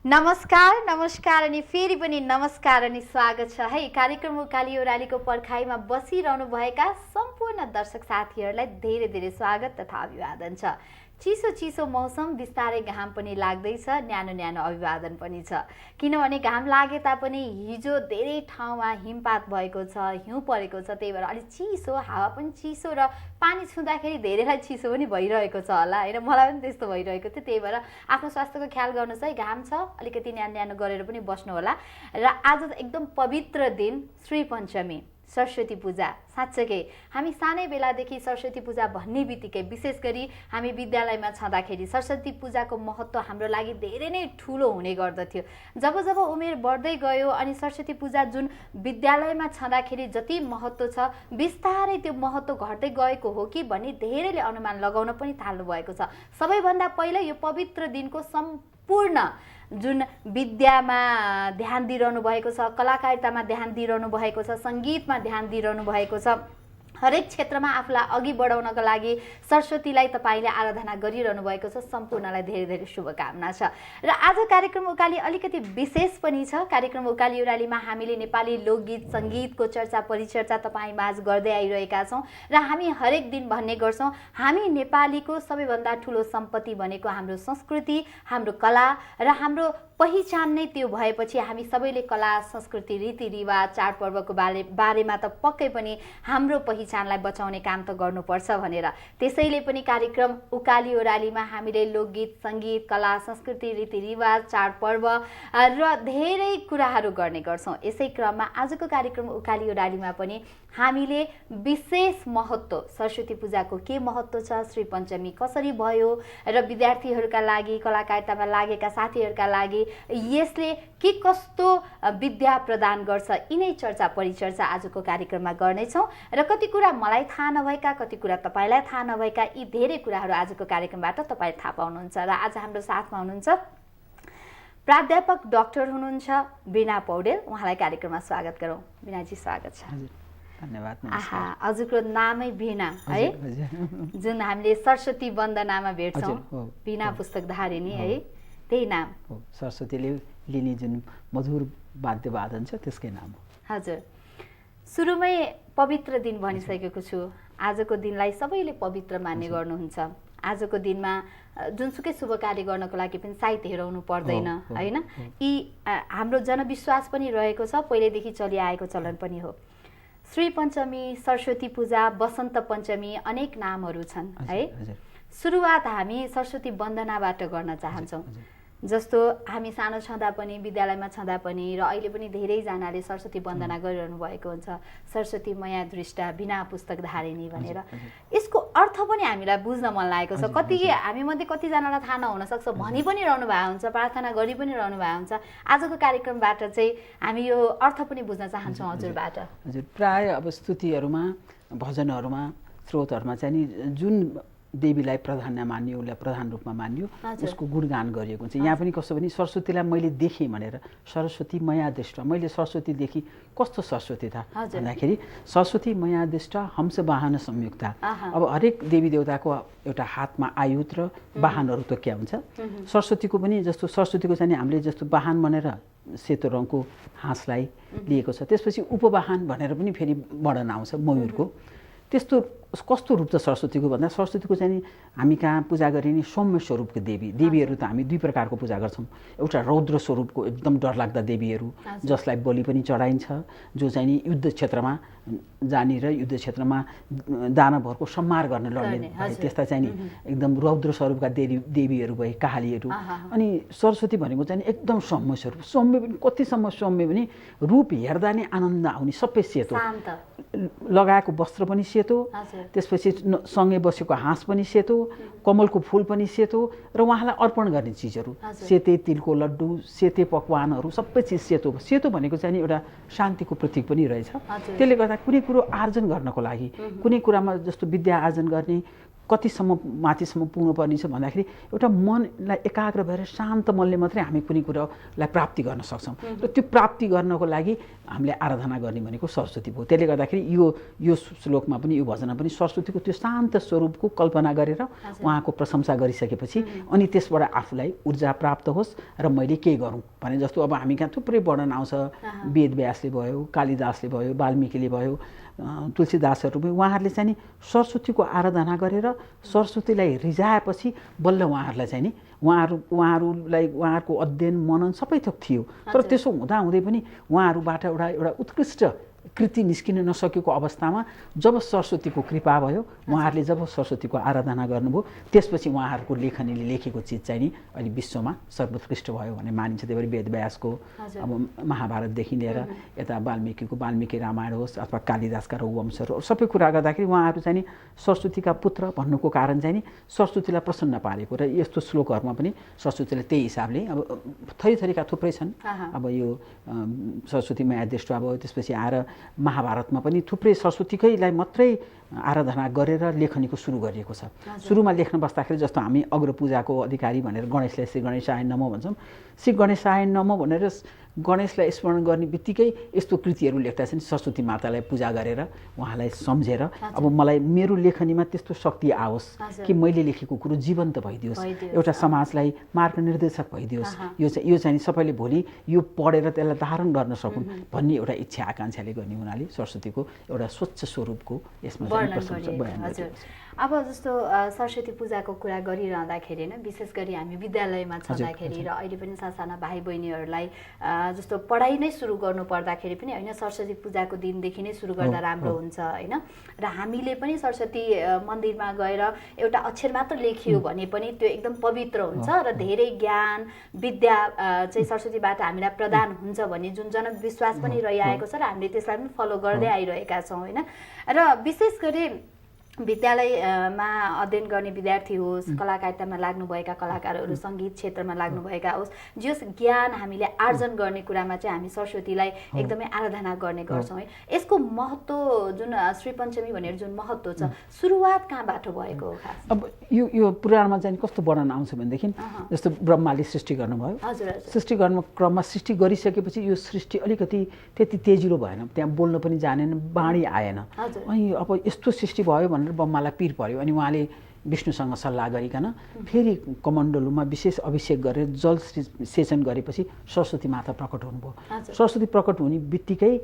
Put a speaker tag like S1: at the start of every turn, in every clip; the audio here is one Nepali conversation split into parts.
S1: नमस्कार नमस्कार अनि फेरि पनि नमस्कार अनि स्वागत छ है कार्यक्रम उकाली ओह्रालीको पर्खाइमा बसिरहनु भएका सम्पूर्ण दर्शक साथीहरूलाई धेरै धेरै स्वागत तथा अभिवादन छ। चिसो चिसो मौसम, बिस्तारै घाम पनि लाग्दैछ, न्यानो न्यानो अभिवादन पनि छ। किनभने घाम लागे तापनि हिजो धेरै ठाउँमा हिमपात भएको छ, हिउँ परेको छ, त्यही भएर अलिक चिसो, हावा पनि चिसो र पानी छुँदाखेरि धेरैलाई चिसो पनि भइरहेको छ होला हैन। मलाई पनि त्यस्तो भइरहेको थियो, त्यही भएर आफ्नो स्वास्थ्यको ख्याल गर्नुहोस् है। घाम छ, अलिकति न्यानो न्यानो गरेर पनि बस्नु होला। र आज एकदम पवित्र दिन श्री पञ्चमी, सरस्वती पूजा। साँच्चै हामी सानै बेलादेखि सरस्वती पूजा भन्ने बित्तिकै, विशेष गरी हामी विद्यालयमा छँदाखेरि सरस्वती पूजाको महत्त्व हाम्रो लागि धेरै नै ठुलो हुने गर्दथ्यो। जब जब उमेर बढ्दै गयो अनि सरस्वती पूजा जुन विद्यालयमा छँदाखेरि जति महत्त्व छ, बिस्तारै त्यो महत्त्व घट्दै गएको हो कि भन्ने धेरैले अनुमान लगाउन पनि थाल्नु भएको छ। सबैभन्दा पहिला यो पवित्र दिनको सम्पूर्ण जुन विद्यामा ध्यान दिइरहनु भएको छ, कलाकारितामा ध्यान दिइरहनु भएको छ, सङ्गीतमा ध्यान दिइरहनु भएको छ, हरेक क्षेत्रमा आफूलाई अघि बढाउनको लागि सरस्वतीलाई तपाईँले आराधना गरिरहनु भएको छ। सम्पूर्णलाई धेरै धेरै शुभकामना छ। र आज कार्यक्रम उकाली अलिकति विशेष पनि छ। कार्यक्रम उकाली ओह्रालीमा हामीले नेपाली लोकगीत सङ्गीतको चर्चा परिचर्चा तपाईँ माझ गर्दै आइरहेका छौँ र हामी हरेक दिन भन्ने गर्छौँ, हामी नेपालीको सबैभन्दा ठुलो सम्पत्ति भनेको हाम्रो संस्कृति, हाम्रो कला र हाम्रो पहिचान नै त्यो भएपछि हामी सबैले कला संस्कृति रीतिरिवाज चाडपर्वको बारेमा त पक्कै पनि हाम्रो पहिचानलाई बचाउने काम त गर्नुपर्छ भनेर, त्यसैले पनि कार्यक्रम उकाली ओह्रालीमा हामीले लोकगीत सङ्गीत कला संस्कृति रीतिरिवाज चाडपर्व र धेरै कुराहरू गर्ने गर्छौँ। यसै क्रममा आजको कार्यक्रम उकाली ओह्रालीमा पनि हामीले विशेष महत्त्व, सरस्वती पूजाको के महत्त्व छ, श्री पञ्चमी कसरी भयो र विद्यार्थीहरूका लागि, कलाकारितामा लागेका साथीहरूका लागि यसले के कस्तो विद्या प्रदान गर्छ, यिनै चर्चा परिचर्चा आजको कार्यक्रममा गर्नेछौँ। र कति कुरा मलाई थाहा नभएका, कति कुरा तपाईँलाई थाहा नभएका, यी धेरै कुराहरू आजको कार्यक्रमबाट तपाईँ थाहा पाउनुहुन्छ। र आज हाम्रो साथमा हुनुहुन्छ प्राध्यापक डाक्टर हुनुहुन्छ वीणा पौडेल। उहाँलाई कार्यक्रममा स्वागत गरौँ। वीणाजी स्वागत छ।
S2: धन्यवाद।
S1: हजुरको नामै वीणा है, जुन हामीले सरस्वती वन्दनामा भेट्छौँ, वीणा पुस्तकधारिणी है, त्यही नाम
S2: हो। सरस्वतीले लिने जुन मधुर वाद्यवादन छ त्यसकै नाम हो।
S1: हजुर, सुरुमै पवित्र दिन भनिसकेको छु। आजको दिनलाई सबैले पवित्र मान्ने गर्नुहुन्छ। आजको दिनमा जुनसुकै शुभ कार्य गर्नको लागि पनि साहित्य हेराउनु पर्दैन होइन। यी हाम्रो जनविश्वास पनि रहेको छ, पहिल्यैदेखि चलिआएको चलन पनि हो। श्री पञ्चमी, सरस्वती पूजा, वसन्त पञ्चमी, अनेक नामहरू छन् है। सुरुवात हामी सरस्वती वन्दनाबाट गर्न चाहन्छौँ। जस्तो हामी सानो छँदा पनि, विद्यालयमा छँदा पनि र अहिले पनि धेरैजनाले सरस्वती वन्दना गरिरहनु भएको हुन्छ, सरस्वती मैया दृष्टा वीणा पुस्तकधारिणी भनेर। यसको अर्थ पनि हामीलाई बुझ्न मन लागेको छ। हामीमध्ये कतिजनालाई थाहा नहुन सक्छ, भनि पनि रहनु भएको हुन्छ, प्रार्थना गरि पनि रहनु भएको हुन्छ। आजको कार्यक्रमबाट चाहिँ हामी यो अर्थ पनि बुझ्न चाहन्छौँ हजुरबाट।
S2: हजुर, प्राय अब स्तुतिहरूमा, भजनहरूमा, स्रोतहरूमा चाहिँ नि जुन देवीलाई प्राधान्य मान्यो, उसलाई प्रधान रूपमा मान्यो, उसको गुणगान गरिएको हुन्छ। यहाँ पनि कस्तो भने सरस्वतीलाई मैले देखेँ भनेर, सरस्वती मैया दृष्टा, मैले सरस्वती देखि। कस्तो सरस्वती था भन्दाखेरि सरस्वती मैया दृष्टा हंस वाहन संयुक्ता। अब हरेक देवी देवताको एउटा हातमा आयुध र वाहनहरू त क्या हुन्छ। सरस्वतीको पनि जस्तो सरस्वतीको चाहिँ हामीले जस्तो वाहन भनेर सेतो रङको हाँसलाई लिएको छ। त्यसपछि उपवाहन भनेर पनि फेरि वर्णन आउँछ मयूरको। त्यस्तो कस्तो रूप त सरस्वतीको भन्दा, सरस्वतीको चाहिँ नि हामी कहाँ पूजा गरिने सौम्य स्वरूपको देवीहरू त हामी दुई प्रकारको पूजा गर्छौँ। एउटा रौद्र स्वरूपको एकदम डरलाग्दा देवीहरू जसलाई बलि पनि चढाइन्छ, जो चाहिँ नि युद्ध क्षेत्रमा जाने र युद्ध क्षेत्रमा दानवहरूको संहार गर्न लड्ने, त्यस्ता चाहिँ नि एकदम रौद्र स्वरूपका देवीहरू भए, कालीहरू। अनि सरस्वती भनेको चाहिँ एकदम सौम्य स्वरूप। सौम्य पनि कतिसम्म सौम्य भने रूप हेर्दा नै आनन्द आउने, सबै सेतो, लगाएको वस्त्र पनि सेतो, त्यसपछि सँगै बसेको हाँस पनि सेतो, कमलको फुल पनि सेतो, र उहाँलाई अर्पण गर्ने चिजहरू सेते तिलको लड्डु, सेते पकवानहरू, सबै चिज सेतो। सेतो भनेको चाहिँ एउटा शान्तिको प्रतीक पनि रहेछ। त्यसले गर्दा कुनै कुरो आर्जन गर्नको लागि, कुनै कुरामा जस्तो विद्या आर्जन गर्ने कतिसम्म माथिसम्म पुग्नुपर्ने छ भन्दाखेरि एउटा मनलाई एकाग्र भएर शान्त मनले मात्रै हामी कुनै कुरालाई प्राप्ति गर्न सक्छौँ। र त्यो प्राप्ति गर्नको लागि हामीले आराधना गर्ने भनेको सरस्वती भयो। त्यसले गर्दाखेरि यो श्लोकमा पनि यो भजनमा पनि सरस्वतीको त्यो शान्त स्वरूपको कल्पना गरेर उहाँको प्रशंसा गरिसकेपछि अनि त्यसबाट आफूलाई ऊर्जा प्राप्त होस् र मैले के गरौँ भने जस्तो अब हामी कहाँ थुप्रै वर्णन आउँछ, वेदव्यासले भयो, कालिदासले भयो, वाल्मीकिले भयो, तुलसीदासहरू पनि उहाँहरूले चाहिँ नि सरस्वतीको आराधना गरेर सरस्वतीलाई रिझाएपछि बल्ल उहाँहरूलाई चाहिँ नि उहाँहरूलाई उहाँहरूको अध्ययन मनन सबै थोक थियो। तर त्यसो हुँदाहुँदै पनि उहाँहरूबाट एउटा उत्कृष्ट कृति निस्किन नसकेको अवस्थामा जब सरस्वतीको कृपा भयो, उहाँहरूले जब सरस्वतीको आराधना गर्नुभयो, त्यसपछि उहाँहरूको लेखनीले लेखेको चिज चाहिँ नि अहिले विश्वमा सर्वोत्कृष्ट भयो भन्ने मानिन्छ। त्यही भएर वेदव्यासको अब महाभारतदेखि लिएर यता वाल्मीकि रामायण होस् अथवा कालिदासका रघुवंशहरू सबै कुरा गर्दाखेरि उहाँहरू चाहिँ नि सरस्वतीका पुत्र भन्नुको कारण चाहिँ नि सरस्वतीलाई प्रसन्न पारेको र यस्तो श्लोकहरूमा पनि सरस्वतीलाई त्यही हिसाबले अब थरीका थुप्रै छन्। अब यो सरस्वती माया दृष्टि अब त्यसपछि आएर महाभारतमा पनि थुप्रै सरस्वतीकैलाई मात्रै आराधना गरेर लेखनीको सुरु गरिएको छ। सुरुमा लेख्न बस्दाखेरि जस्तो हामी अग्रपूजाको अधिकारी भनेर गणेशलाई श्री गणेशाय नमः भन्छौँ। श्री गणेशाय नमः भनेर गणेशलाई स्मरण गर्ने बित्तिकै यस्तो कृतिहरू लेख्दा चाहिँ सरस्वती मातालाई पूजा गरेर उहाँलाई सम्झेर अब मलाई मेरो लेखनीमा त्यस्तो शक्ति आओस् कि मैले लेखेको कुरो जीवन्त भइदियोस्, एउटा समाजलाई मार्गनिर्देशक भइदियोस्, यो चाहिँ सबैले भोलि यो पढेर त्यसलाई धारण गर्न सकुन् भन्ने एउटा इच्छा आकाङ्क्षाले गर्ने हुनाले सरस्वतीको एउटा स्वच्छ स्वरूपको यसमा बयान गरिएको।
S1: अब जस्तो सरस्वती पूजाको कुरा गरिरहँदाखेरि होइन, विशेष गरी हामी विद्यालयमा छँदाखेरि र अहिले पनि साना भाइ बहिनीहरूलाई जस्तो पढाइ नै सुरु गर्नु पर्दाखेरि पनि होइन सरस्वती पूजाको दिनदेखि नै सुरु गर्दा राम्रो हुन्छ होइन। र हामीले पनि सरस्वती मन्दिरमा गएर एउटा अक्षर मात्र लेखियो भने पनि त्यो एकदम पवित्र हुन्छ र धेरै ज्ञान विद्या चाहिँ सरस्वतीबाट हामीलाई प्रदान हुन्छ भन्ने जुन जनविश्वास पनि रहिआएको छ र हामीले त्यसलाई पनि फलो गर्दै आइरहेका छौँ होइन। र विशेष गरी विद्यालयमा अध्ययन गर्ने विद्यार्थी होस्, कलाकारितामा लाग्नुभएका कलाकारहरू, सङ्गीत क्षेत्रमा लाग्नुभएका होस्, जस ज्ञान हामीले आर्जन गर्ने कुरामा चाहिँ हामी सरस्वतीलाई एकदमै आराधना गर्ने गर्छौँ है। यसको महत्त्व जुन श्री पञ्चमी भनेर जुन महत्त्व छ सुरुवात कहाँबाट भएको हो खास?
S2: अब यो पुराणमा चाहिँ कस्तो वर्णन आउँछ भनेदेखि जस्तो ब्रह्माले सृष्टि गर्नुभयो, सृष्टि गर्नु क्रममा सृष्टि गरिसकेपछि यो सृष्टि अलिकति त्यति तेजिलो भएन, त्यहाँ बोल्न पनि जानेन, बाणी आएन। अनि अब यस्तो सृष्टि भयो भनेर ब्रह्मालाई पिर पर्यो अनि उहाँले विष्णुसँग सल्लाह गरिकन फेरि कमण्डलुमा विशेष अभिषेक गरेर जल सेचन गरेपछि सरस्वती माता प्रकट हुनुभयो। सरस्वती प्रकट हुने बित्तिकै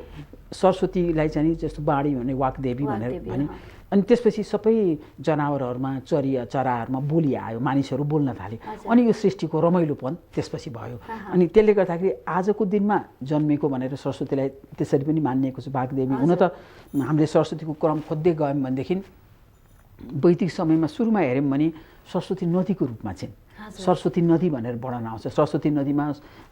S2: सरस्वतीलाई चाहिँ जस्तो बाणी भने वाग्देवी भनेर भने अनि त्यसपछि सबै जनावरहरूमा चराहरूमा बोली आयो, मानिसहरू बोल्न थाले अनि यो सृष्टिको रमाइलोपन त्यसपछि भयो। अनि त्यसले गर्दाखेरि आजको दिनमा जन्मेको भनेर सरस्वतीलाई त्यसरी पनि मानिएको छ वाग्देवी। हुन त हामीले सरस्वतीको क्रम खोज्दै गयौँ भनेदेखि वैदिक समयमा सुरुमा हेऱ्यौँ भने सरस्वती नदीको रूपमा छिन्। सरस्वती नदी भनेर वर्णन आउँछ। सरस्वती नदीमा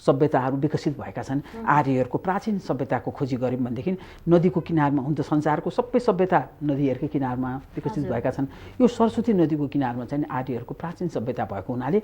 S2: सभ्यताहरू विकसित भएका छन्। आर्यहरूको प्राचीन सभ्यताको खोजी गऱ्यौँ भनेदेखि नदीको किनारमा हुन त संसारको सबै सभ्यता नदीहरूकै किनारमा विकसित भएका छन्। यो सरस्वती नदीको किनारमा चाहिँ आर्यहरूको प्राचीन सभ्यता भएको हुनाले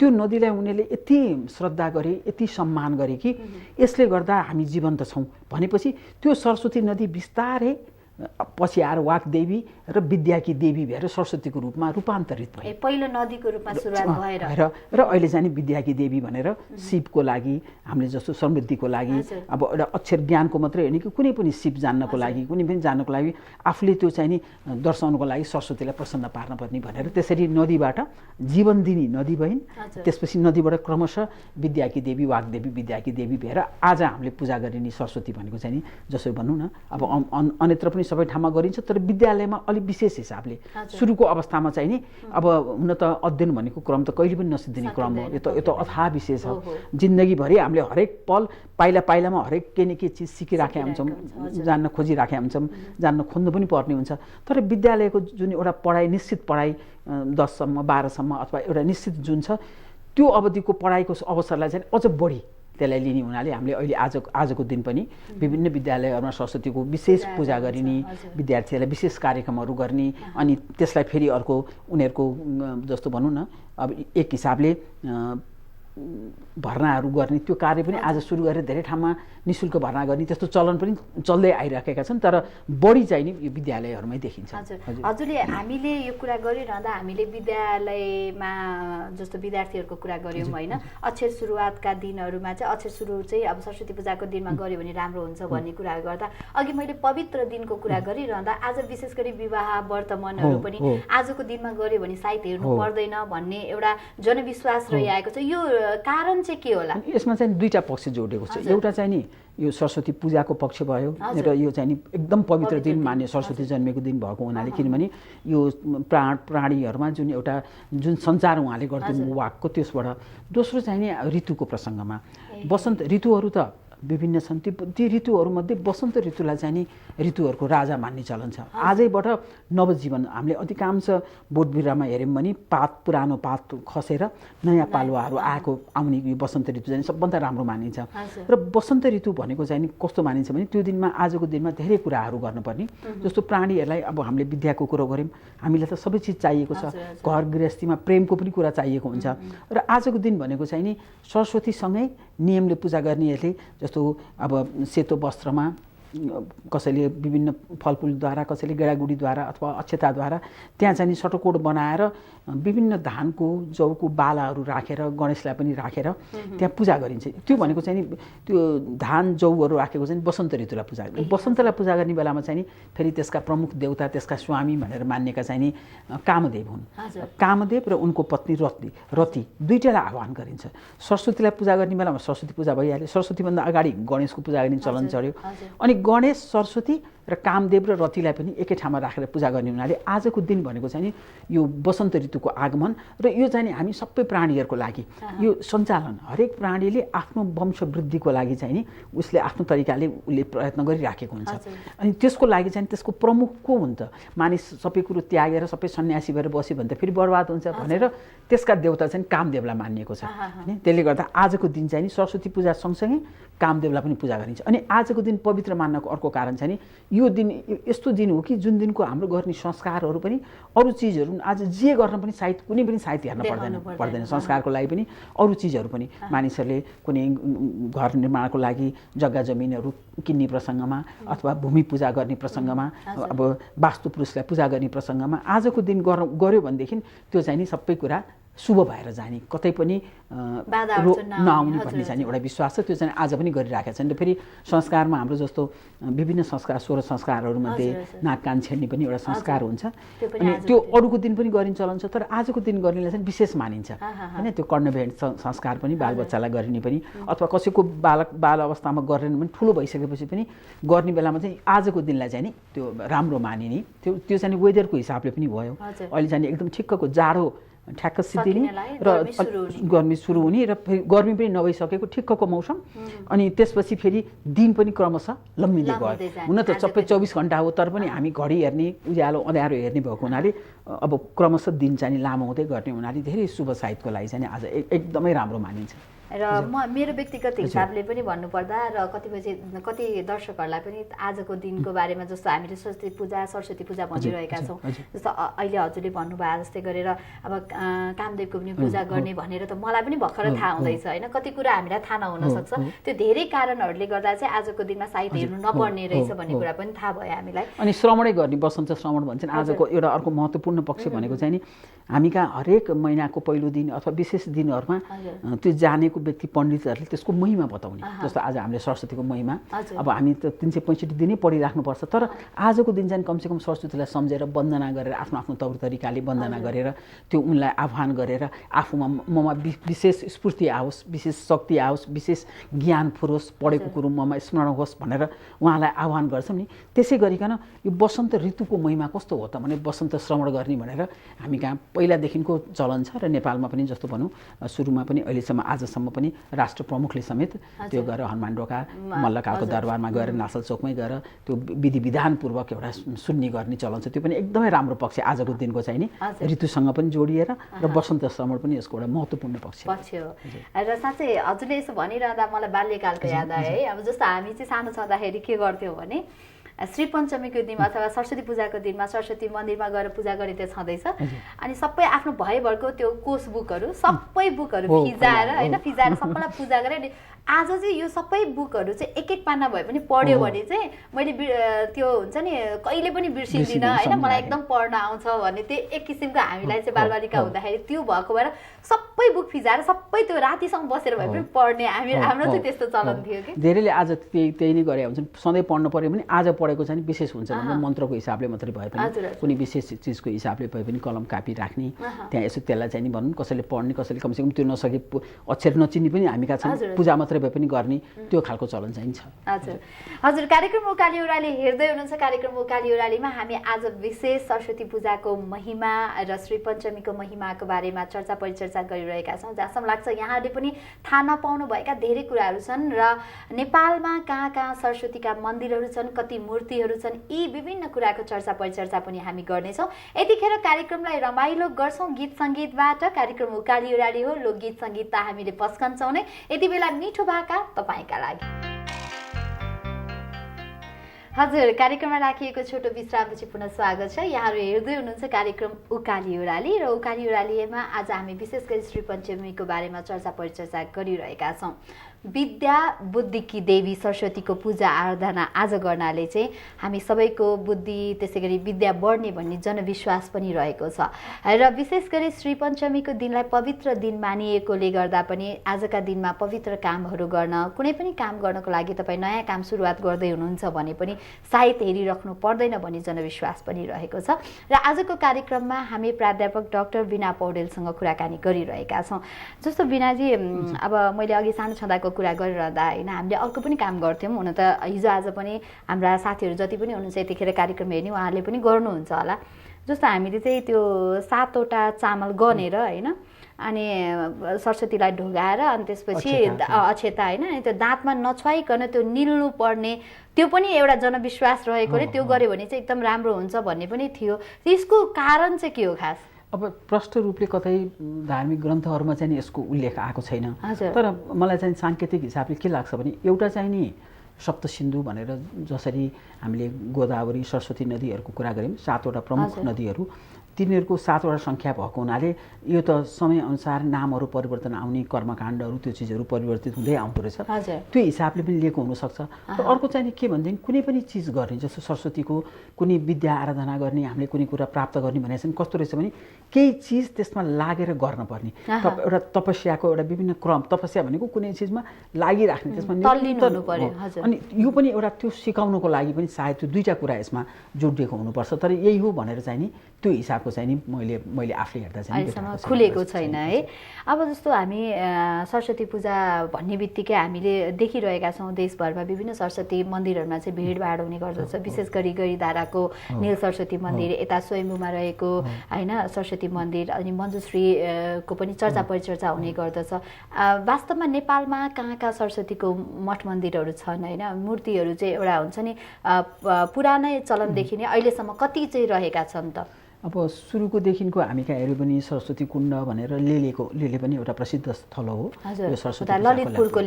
S2: त्यो नदीलाई उनीहरूले यति श्रद्धा गरे, यति सम्मान गरे कि यसले गर्दा हामी जीवन्त छौँ भनेपछि त्यो सरस्वती नदी बिस्तारै पछि आएर वाग्देवी र विद्याकी देवी भएर सरस्वतीको रूपमा रूपान्तरित भयो।
S1: पहिलो नदीको रूपमा सुरुवात भएर
S2: र अहिले चाहिँ विद्याकी देवी भनेर शिवको लागि हामीले जस्तो समृद्धिको लागि अब एउटा अक्षर ज्ञानको मात्रै होइन कि कुनै पनि शिव जान्नको लागि कुनै पनि जान्नको लागि आफूले त्यो चाहिँ नि दर्शाउनको लागि सरस्वतीलाई प्रसन्न पार्नुपर्ने भनेर त्यसरी नदीबाट जीवन दिने नदी बहिन, त्यसपछि नदीबाट क्रमशः विद्याकी देवी वाग्देवी विद्याकी देवी भएर आज हामीले पूजा गरिने सरस्वती भनेको चाहिँ नि जसरी भनौँ न अब अन्यत्र पनि सबै ठाउँमा गरिन्छ तर विद्यालयमा अलिक विशेष हिसाबले सुरुको अवस्थामा चाहिँ नि अब हुन त अध्ययन भनेको क्रम त कहिले पनि नसिद्धिने क्रम हो। यो त अथाह विशेष हो। जिन्दगीभरि हामीले हरेक पल पाइला पाइलामा हरेक के न के चिज सिकिराखेका हुन्छौँ, जान्न खोजिराखेका हुन्छौँ, जान्न खोज्नु पनि पर्ने हुन्छ। तर विद्यालयको जुन एउटा पढाइ निश्चित पढाइ 10सम्म 12सम्म अथवा एउटा निश्चित जुन छ त्यो अवधिको पढाइको अवसरलाई चाहिँ अझ बढी त्यसलाई लिने हुनाले हामीले अहिले आजको दिन पनि विभिन्न विद्यालयहरूमा सरस्वतीको विशेष पूजा गरिने, विद्यार्थीहरूलाई विशेष कार्यक्रमहरू गर्ने अनि त्यसलाई फेरि अर्को उनीहरूको जस्तो भनौँ न अब एक हिसाबले भर्नाहरू गर्ने त्यो कार्य पनि आज सुरु गरेर धेरै ठाउँमा निःशुल्क भर्ना गर्ने त्यस्तो चलन पनि चल्दै आइराखेका छन्, तर बढी चाहिँ नि यो विद्यालयहरूमै देखिन्छ।
S1: हजुरले हामीले यो कुरा गरिरहँदा हामीले विद्यालयमा जस्तो विद्यार्थीहरूको कुरा गऱ्यौँ होइन, अक्षर सुरुवातका दिनहरूमा चाहिँ अक्षर सुरु चाहिँ अब सरस्वती पूजाको दिनमा गऱ्यो भने राम्रो हुन्छ भन्ने कुरा गर्दा अघि मैले पवित्र दिनको कुरा गरिरहँदा आज विशेष गरी विवाह वर्तमानहरू पनि आजको दिनमा गऱ्यो भने सायद हेर्नु पर्दैन भन्ने एउटा जनविश्वास रहिआएको छ। यो कारण चाहिँ के होला?
S2: यसमा चाहिँ दुईटा पक्ष जोडिएको छ। एउटा चाहिँ नि यो सरस्वती पूजाको पक्ष भयो र यो चाहिँ नि एकदम पवित्र दिन मान्ने सरस्वती जन्मेको दिन भएको हुनाले, किनभने यो प्राणीहरूमा जुन सञ्चार उहाँले गरिदिनु भएको त्यसबाट। दोस्रो चाहिँ नि ऋतुको प्रसङ्गमा वसन्त ऋतुहरू त विभिन्न छन्, ती ऋतुहरूमध्ये वसन्त ऋतुलाई चाहिँ नि ऋतुहरूको राजा मान्ने चलन छ। आजैबाट नवजीवन हामीले अधिकांश बोट बिरुवामा हेऱ्यौँ भने पुरानो पात खसेर नयाँ पालुवाहरू आउने यो वसन्त ऋतु चाहिँ सबभन्दा राम्रो मानिन्छ। र वसन्त ऋतु भनेको चाहिँ नि कस्तो मानिन्छ भने त्यो दिनमा आजको दिनमा धेरै कुराहरू गर्नुपर्ने, जस्तो प्राणीहरूलाई अब हामीले विद्याको कुरो गऱ्यौँ, हामीलाई त सबै चिज चाहिएको छ, घर गृहस्थीमा प्रेमको पनि कुरा चाहिएको हुन्छ। र आजको दिन भनेको चाहिँ नि सरस्वतीसँगै नियमले पूजा गर्नेहरूले जस्तो अब सेतो वस्त्रमा कसैले विभिन्न फलफुलद्वारा, कसैले गेडागुडीद्वारा अथवा अक्षताद्वारा त्यहाँ चाहिँ सटोकोट बनाएर विभिन्न धानको जौको बालाहरू राखेर गणेशलाई पनि राखेर त्यहाँ पूजा गरिन्छ। त्यो भनेको चाहिँ नि त्यो धान जौहरू राखेको चाहिँ वसन्त ऋतुलाई पूजा गर्छ। वसन्तलाई पूजा गर्ने बेलामा चाहिँ नि फेरि त्यसका प्रमुख देवता, त्यसका स्वामी भनेर मान्नेका चाहिँ नि कामदेव हुन्। कामदेव र उनको पत्नी रति दुईटालाई आह्वान गरिन्छ। सरस्वतीलाई पूजा गर्ने बेलामा सरस्वती पूजा भइहाल्यो, सरस्वतीभन्दा अगाडि गणेशको पूजा गर्ने चलन चढ्यो, अनि गणेश, सरस्वती र कामदेव र रतिलाई पनि एकै ठाउँमा राखेर पूजा गर्ने हुनाले आजको दिन भनेको चाहिँ नि यो वसन्त ऋतुको आगमन र यो चाहिँ नि हामी सबै प्राणीहरूको लागि यो सञ्चालन, हरेक प्राणीले आफ्नो वंश वृद्धिको लागि चाहिँ नि उसले आफ्नो तरिकाले उसले प्रयत्न गरिराखेको हुन्छ। अनि त्यसको लागि चाहिँ त्यसको प्रमुख को हुन्छ? मानिस सबै कुरो त्यागेर सबै सन्यासी भएर बस्यो भने त फेरि बर्बाद हुन्छ भनेर त्यसका देवता चाहिँ कामदेवलाई मानिएको छ। होइन, त्यसले गर्दा आजको दिन चाहिँ नि सरस्वती पूजा सँगसँगै कामदेवलाई पनि पूजा गरिन्छ। अनि आजको दिन पवित्र मान्नको अर्को कारण चाहिँ नि यो दिन यस्तो दिन हो कि जुन दिनको हाम्रो गर्ने संस्कारहरू पनि अरू चिजहरू आज जे गर्न पनि सायद कुनै पनि सायद हेर्न पर्दैन। संस्कारको लागि पनि अरू चिजहरू पनि मानिसहरूले कुनै घर निर्माणको लागि जग्गा जमिनहरू किन्ने प्रसङ्गमा अथवा भूमि पूजा गर्ने प्रसङ्गमा, अब वास्तु पुरुषलाई पूजा गर्ने प्रसङ्गमा आजको दिन गऱ्यो भनेदेखि त्यो चाहिँ नि सबै कुरा शुभ भएर जाने, कतै पनि नआउने भन्ने चाहिँ एउटा विश्वास छ। त्यो चाहिँ आज पनि गरिराखेका छन्। र फेरि संस्कारमा हाम्रो जस्तो विभिन्न संस्कार 16 संस्कारहरूमध्ये नाक कान छेड्ने पनि एउटा संस्कार हुन्छ, अनि त्यो अरूको दिन पनि गरिने चलन छ, तर आजको दिन गर्नेलाई चाहिँ विशेष मानिन्छ। होइन, त्यो कर्णभेट संस्कार पनि बालबच्चालाई गरिने पनि अथवा कसैको बाल अवस्थामा गरेन भने ठुलो भइसकेपछि पनि गर्ने बेलामा चाहिँ आजको दिनलाई चाहिँ नि त्यो राम्रो मानिने, त्यो चाहिँ वेदरको हिसाबले पनि भयो। अहिले चाहिँ एकदम ठिक्कको जाडो ठ्याक्क सिद्धिने र गर्मी सुरु हुने र फेरि गर्मी पनि नभइसकेको ठिक्कको मौसम, अनि त्यसपछि फेरि दिन पनि क्रमशः लम्बिँदै गयो। हुन त सबै 24 घन्टा हो, तर पनि हामी घडी हेर्ने, उज्यालो अँध्यारो हेर्ने भएको हुनाले अब क्रमशः दिन चाहिँ लामो हुँदै गर्ने हुनाले धेरै शुभ साहित्यको लागि चाहिँ आज एकदमै राम्रो मानिन्छ।
S1: र मेरो व्यक्तिगत हिसाबले पनि भन्नुपर्दा र कति दर्शकहरूलाई पनि आजको दिनको बारेमा जस्तो हामीले सरस्वती पूजा भनिरहेका छौँ, जस्तो अहिले हजुरले भन्नुभयो जस्तै गरेर अब कामदेवको पनि पूजा गर्ने भनेर त मलाई पनि भर्खर थाहा हुँदैछ। होइन, कति कुरा हामीलाई थाहा नहुन सक्छ, त्यो धेरै कारणहरूले गर्दा चाहिँ आजको दिनमा सायद हेर्नु नपर्ने रहेछ भन्ने कुरा पनि थाहा भयो हामीलाई।
S2: अनि श्रवणै गर्ने, वसन्त श्रवण भन्छन्। आजको एउटा अर्को महत्त्वपूर्ण पक्ष भनेको चाहिँ नि हामी कहाँ हरेक महिनाको पहिलो दिन अथवा विशेष दिनहरूमा त्यो जानेको व्यक्ति पण्डितहरूले त्यसको महिमा बताउने। जस्तो आज हामीले सरस्वतीको महिमा अब हामी त 365 दिनै पढिराख्नुपर्छ, तर आजको दिन चाहिँ कमसेकम सरस्वतीलाई सम्झेर वन्दना गरेर आफ्नो आफ्नो तौर तरिकाले वन्दना गरेर त्यो उनलाई आह्वान गरेर आफूमा ममा विशेष स्फूर्ति आओस्, विशेष शक्ति आओस्, विशेष ज्ञान फुरोस्, पढेको कुरो ममा स्मरण होस् भनेर उहाँलाई आह्वान गर्छौँ नि। त्यसै गरिकन यो वसन्त ऋतुको महिमा कस्तो हो त भने वसन्त श्रवण गर्ने भनेर हामी कहाँ पहिलादेखिको चलन छ। र नेपालमा पनि जस्तो भनौँ सुरुमा पनि अहिलेसम्म आजसम्म पनि राष्ट्र प्रमुखले समेत त्यो गरेर हनुमान ढोका मल्लकालको दरबारमा गएर नासल चोकमै गएर त्यो विधि विधानपूर्वक एउटा सुन्ने गर्ने चलन छ। त्यो पनि एकदमै राम्रो पक्ष आजको दिनको चाहिँ नि ऋतुसँग पनि जोडिएर र वसन्त श्रवण पनि यसको एउटा महत्त्वपूर्ण पक्ष
S1: हो। र साँच्चै हजुरले यसो भनिरहँदा मलाई बाल्यकालको याद आयो है। अब जस्तो हामी चाहिँ सानो छँदाखेरि के गर्थ्यौँ भने श्री पञ्चमीको दिनमा अथवा सरस्वती पूजाको दिनमा सरस्वती मन्दिरमा गएर पूजा गरिँदै छँदैछ अनि सबै आफ्नो भयभरको त्यो कोष बुकहरू सबै बुकहरू फिजाएर होइन फिजाएर सबैलाई पूजा गरेँ अनि आज चाहिँ यो सबै बुकहरू चाहिँ एक एक पाना भए पनि पढ्यो भने चाहिँ मैले त्यो हुन्छ नि कहिले पनि बिर्सिँदिनँ होइन मलाई एकदम पढ्न आउँछ भन्ने त्यो एक किसिमको हामीलाई चाहिँ बालबालिका हुँदाखेरि त्यो भएको भएर सबै बुक फिजाएर सबै त्यो रातिसम्म बसेर भए पनि पढ्ने हाम्रो चाहिँ त्यस्तो चलन थियो कि
S2: धेरैले आज त्यही नै गरे हुन्छन् सधैँ पढ्नु पर्यो भने आज पढेको चाहिँ विशेष हुन्छ भने मन्त्रको हिसाबले मात्रै भए पनि कुनै विशेष चिजको हिसाबले भए पनि कलम कापी राख्ने त्यहाँ यसो त्यसलाई चाहिँ नि भनौँ कसैले पढ्ने कसैले कमसेकम त्यो नसके अक्षर नचिन्ने पनि हामीका छन् पूजा मात्रै भए पनि गर्ने त्यो खालको चलन चाहिँ छ।
S1: हजुर हजुर कार्यक्रम उकाली ओह्राली हेर्दै हुनुहुन्छ। कार्यक्रम उकाली ओह्रालीमा हामी आज विशेष सरस्वती पूजाको महिमा र श्री पञ्चमीको महिमाको बारेमा चर्चा परिचर्चा गरिरहेका छौँ। जहाँसम्म लाग्छ यहाँहरूले पनि थाहा नपाउनु भएका धेरै कुराहरू छन् र नेपालमा कहाँ कहाँ सरस्वतीका मन्दिरहरू छन्, कति मूर्तिहरू छन्, यी विभिन्न कुराको चर्चा परिचर्चा पनि हामी गर्नेछौँ। यतिखेर कार्यक्रमलाई रमाइलो गर्छौँ गीत सङ्गीतबाट। कार्यक्रम उकाली ओह्राली हो, लोकगीत सङ्गीत त हामीले पस्कन्छौँ नै। यति बेला मिठो भाका तपाईँका लागि। हजुर कार्यक्रममा राखिएको छोटो विश्रामपछि पुनः स्वागत छ। यहाँहरू हेर्दै हुनुहुन्छ कार्यक्रम उकाली ओह्राली र उकाली ओह्रालीमा आज हामी विशेष गरी श्री पञ्चमीको बारेमा चर्चा परिचर्चा गरिरहेका छौँ। विद्या बुद्धिकी देवी सरस्वतीको पूजा आराधना आज गर्नाले चाहिँ हामी सबैको बुद्धि त्यसै गरी विद्या बढ्ने भन्ने जनविश्वास पनि रहेको छ र विशेष गरी श्री पञ्चमीको दिनलाई पवित्र दिन मानिएकोले गर्दा पनि आजका दिनमा पवित्र कामहरू गर्न कुनै पनि काम गर्नको लागि तपाईँ नयाँ काम सुरुवात गर्दै हुनुहुन्छ भने पनि सायद हेरिराख्नु पर्दैन भन्ने जनविश्वास पनि रहेको छ र आजको कार्यक्रममा हामी प्राध्यापक डाक्टर बिना पौडेलसँग कुराकानी गरिरहेका छौँ। जस्तो बिनाजी अब मैले अघि सानो छँदाको कुरा गरिरहँदा होइन हामीले अर्को पनि काम गर्थ्यौँ। हुन त हिजो आज पनि हाम्रा साथीहरू जति पनि हुनुहुन्छ यतिखेर कार्यक्रम हेर्ने उहाँहरूले पनि गर्नुहुन्छ होला। जस्तो हामीले चाहिँ त्यो 7वटा चामल गनेर होइन अनि सरस्वतीलाई ढुगाएर अनि त्यसपछि अक्षता होइन अनि त्यो दाँतमा नछुवाइकन त्यो निल्नु पर्ने त्यो पनि एउटा जनविश्वास रहेकोले त्यो गऱ्यो भने चाहिँ एकदम राम्रो हुन्छ भन्ने पनि थियो। यसको कारण चाहिँ के हो खास?
S2: अब प्रष्ट रूपले कतै धार्मिक ग्रन्थहरूमा चाहिँ नि यसको उल्लेख आएको छैन। तर मलाई चाहिँ साङ्केतिक हिसाबले के लाग्छ भने एउटा चाहिँ नि सप्तसिन्धु भनेर जसरी हामीले गोदावरी सरस्वती नदीहरूको कुरा गऱ्यौँ 7वटा प्रमुख नदीहरू तिनीहरूको 7वटा सङ्ख्या भएको हुनाले यो त समयअनुसार नामहरू परिवर्तन आउने कर्मकाण्डहरू त्यो चिजहरू परिवर्तित हुँदै आउँदो रहेछ। त्यो हिसाबले पनि लिएको हुनसक्छ। र अर्को चाहिँ के भनेदेखि कुनै पनि चिज गर्ने जस्तो सरस्वतीको कुनै विद्या आराधना गर्ने हामीले कुनै कुरा प्राप्त गर्ने भनेको चाहिँ कस्तो रहेछ भने केही चिज त्यसमा लागेर गर्नुपर्ने एउटा तपस्याको एउटा विभिन्न क्रम। तपस्या भनेको कुनै चिजमा लागिराख्ने त्यसमा अनि यो पनि एउटा त्यो सिकाउनुको लागि पनि सायद त्यो दुईवटा कुरा यसमा जोडिएको हुनुपर्छ। तर यही हो भनेर चाहिँ नि त्यो हिसाबको चाहिँ नि मैले आफूले हेर्दा चाहिँ
S1: अहिलेसम्म खुलेको छैन है। अब जस्तो हामी सरस्वती पूजा भन्ने बित्तिकै हामीले देखिरहेका छौँ देशभरमा विभिन्न सरस्वती मन्दिरहरूमा चाहिँ भिडभाड हुने गर्दछ। विशेष गरी गैरीधाराको नील सरस्वती मन्दिर, यता स्वयम्भूमा रहेको होइन सरस्वती मन्दिर अनि मञ्जुश्रीको पनि चर्चा परिचर्चा हुने गर्दछ। वास्तवमा नेपालमा कहाँ कहाँ सरस्वतीको मठ मन्दिरहरू छन् होइन, मूर्तिहरू चाहिँ एउटा हुन्छ नि पुरानै चलनदेखि नै अहिलेसम्म कति चाहिँ रहेका छन् त?
S2: अब सुरुकोदेखिको हामी कहाँ हेऱ्यो भने सरस्वती कुण्ड भनेर लेले पनि एउटा प्रसिद्ध स्थल हो। यो सरस्वती
S1: ललितपुरको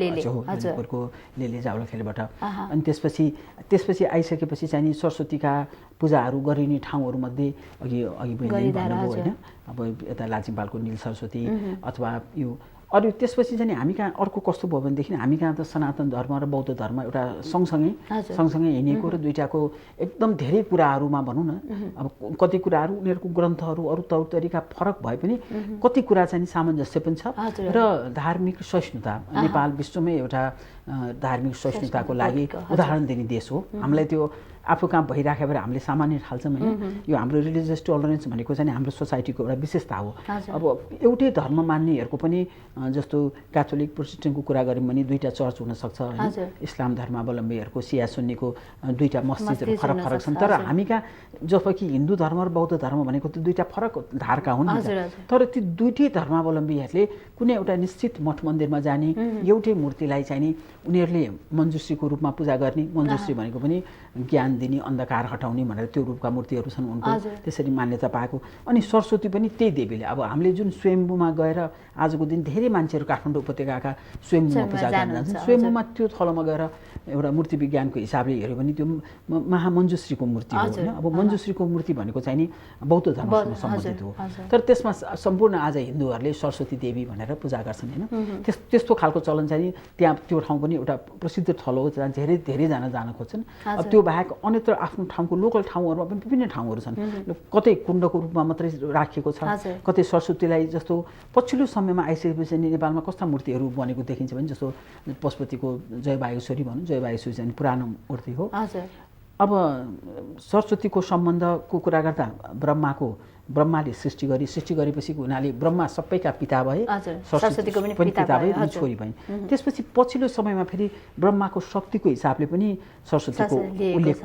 S2: लेले जावलाखेलबाट। अनि त्यसपछि आइसकेपछि चाहिँ नि सरस्वतीका पूजाहरू गरिने ठाउँहरूमध्ये अघि बहिनी भन्नुभयो होइन, अब यता लाजिमपालको नील सरस्वती अथवा यो अरू त्यसपछि चाहिँ हामी कहाँ अर्को कस्तो भयो भनेदेखि हामी कहाँ त सनातन धर्म र बौद्ध धर्म एउटा सँगसँगै हिँडेको र दुईटाको एकदम धेरै कुराहरूमा भनौँ न अब कति कुराहरू उनीहरूको ग्रन्थहरू अरू तौरतरिका फरक भए पनि कति कुरा चाहिँ सामञ्जस्य पनि छ। र धार्मिक सहिष्णुता नेपाल विश्वमै एउटा धार्मिक सहिष्णुताको लागि उदाहरण दिने देश हो। हामीलाई त्यो आफू कहाँ भइराख्यो भने हामीले सामान्य ठाल्छौँ होइन। यो हाम्रो रिलिजियस टलरेन्स भनेको चाहिँ हाम्रो सोसाइटीको एउटा विशेषता हो। अब एउटै धर्म मान्नेहरूको पनि जस्तो क्याथोलिक प्रोटेस्टेन्टको कुरा गऱ्यौँ भने दुईवटा चर्च हुनसक्छ होइन। इस्लाम धर्मावलम्बीहरूको सिया सुन्नीको दुईवटा मस्जिदहरू फरक छन्। तर हामी कहाँ जब कि हिन्दू धर्म र बौद्ध धर्म भनेको त्यो दुईवटा फरक धारका हुन्। तर ती दुईटै धर्मावलम्बीहरूले कुनै एउटा निश्चित मठ मन्दिरमा जाने एउटै मूर्तिलाई चाहिँ नि उनीहरूले मञ्जुश्रीको रूपमा पूजा गर्ने। मञ्जुश्री भनेको पनि ज्ञान दिने अन्धकार हटाउने भनेर त्यो रूपका मूर्तिहरू छन् उनको,
S1: हजुर।
S2: त्यसरी मान्यता पाएको। अनि सरस्वती पनि त्यही देवीले, अब हामीले जुन स्वयम्भूमा गएर आजको दिन धेरै मान्छेहरू काठमाडौँ उपत्यकाका स्वयम्भूमा पूजा गर्न जान्छन्। स्वयम्भूमा त्यो थलोमा गएर एउटा मूर्ति विज्ञानको हिसाबले हेऱ्यो भने त्यो महामञ्जुश्रीको मूर्ति हो होइन। अब मञ्जुश्रीको मूर्ति भनेको चाहिँ नि बौद्ध धर्मसँग सम्बन्धित हो, तर त्यसमा सम्पूर्ण आज हिन्दूहरूले सरस्वती देवी भनेर पूजा गर्छन् होइन। त्यस्तो खालको चलन चाहिँ नि त्यहाँ त्यो ठाउँ पनि एउटा प्रसिद्ध थलो हो जहाँ धेरैजना जान खोज्छन्। अब त्यो बाहेक अन्यत्र आफ्नो ठाउँको लोकल ठाउँहरूमा पनि विभिन्न ठाउँहरू छन्, कतै कुण्डको रूपमा मात्रै राखिएको छ, कतै सरस्वतीलाई जस्तो पछिल्लो समयमा आइसकेपछि नेपालमा कस्ता मूर्तिहरू बनेको देखिन्छ भने जस्तो पशुपतिको जयवागेश्वरी भनौँ, जयवागेश्वरी चाहिँ पुरानो मूर्ति हो। अब सरस्वतीको सम्बन्धको कुरा गर्दा ब्रह्माले सृष्टि गरेपछि हुनाले ब्रह्मा सबैका पिता भए, सरस्वतीको पनि पिता भए, छोरी भए। त्यसपछि पछिल्लो समयमा फेरि ब्रह्माको शक्तिको हिसाबले पनि सरस्वतीको